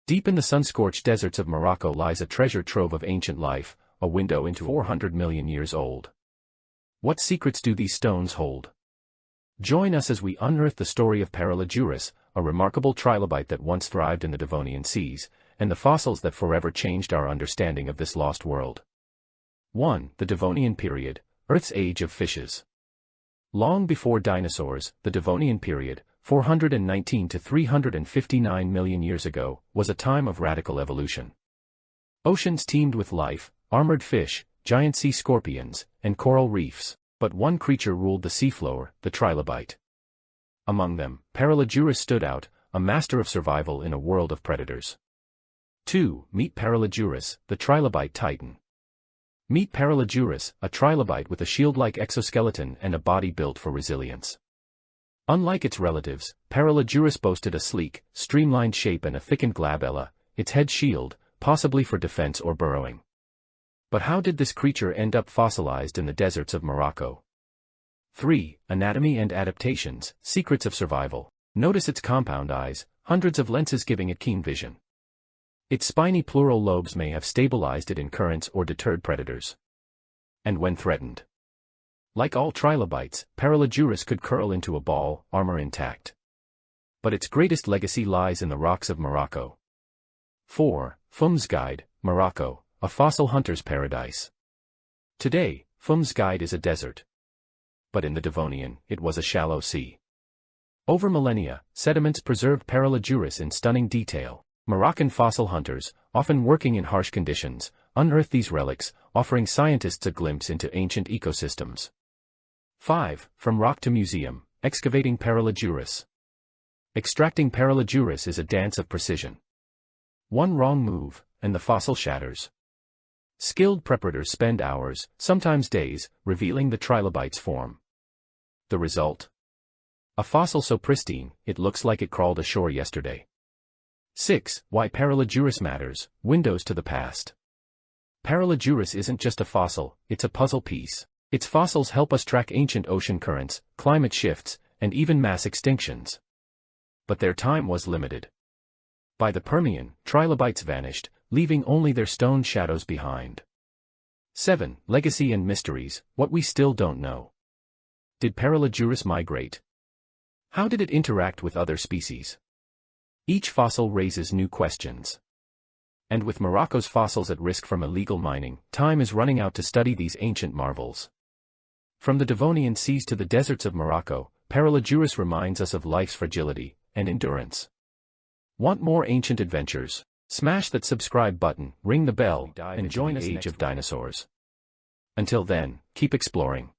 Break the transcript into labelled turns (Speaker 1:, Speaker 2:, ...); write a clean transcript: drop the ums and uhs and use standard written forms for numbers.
Speaker 1: Deep in the sun-scorched deserts of Morocco lies a treasure trove of ancient life, a window into 400 million years old. What secrets do these stones hold? Join us as we unearth the story of Paralejurus, a remarkable trilobite that once thrived in the Devonian seas, and the fossils that forever changed our understanding of this lost world. 1. The Devonian period, Earth's age of fishes. Long before dinosaurs, the Devonian period, 419 to 359 million years ago, was a time of radical evolution. Oceans teemed with life, armored fish, giant sea scorpions, and coral reefs, but one creature ruled the seafloor, the trilobite. Among them, Paralejurus stood out, a master of survival in a world of predators. 2. Meet Paralejurus, the trilobite titan. Meet Paralejurus, a trilobite with a shield-like exoskeleton and a body built for resilience. Unlike its relatives, Paralejurus boasted a sleek, streamlined shape and a thickened glabella, its head shield, possibly for defense or burrowing. But how did this creature end up fossilized in the deserts of Morocco? 3. Anatomy and adaptations, secrets of survival. Notice its compound eyes, hundreds of lenses giving it keen vision. Its spiny pleural lobes may have stabilized it in currents or deterred predators. And when threatened? Like all trilobites, Paralejurus could curl into a ball, armor intact. But its greatest legacy lies in the rocks of Morocco. 4. Foum Zguid, Morocco, a fossil hunter's paradise. Today, Foum Zguid is a desert. But in the Devonian, it was a shallow sea. Over millennia, sediments preserved Paralejurus in stunning detail. Moroccan fossil hunters, often working in harsh conditions, unearthed these relics, offering scientists a glimpse into ancient ecosystems. 5. From rock to museum, excavating Paralejurus. Extracting Paralejurus is a dance of precision. One wrong move, and the fossil shatters. Skilled preparators spend hours, sometimes days, revealing the trilobite's form. The result? A fossil so pristine, it looks like it crawled ashore yesterday. 6. Why Paralejurus matters, windows to the past. Paralejurus isn't just a fossil, it's a puzzle piece. Its fossils help us track ancient ocean currents, climate shifts, and even mass extinctions. But their time was limited. By the Permian, trilobites vanished, leaving only their stone shadows behind. 7. Legacy and mysteries, what we still don't know. Did Paralejurus migrate? How did it interact with other species? Each fossil raises new questions. And with Morocco's fossils at risk from illegal mining, time is running out to study these ancient marvels. From the Devonian seas to the deserts of Morocco, Paralejurus reminds us of life's fragility and endurance. Want more ancient adventures? Smash that subscribe button, ring the bell, and join us in the age of dinosaurs. Until then, keep exploring.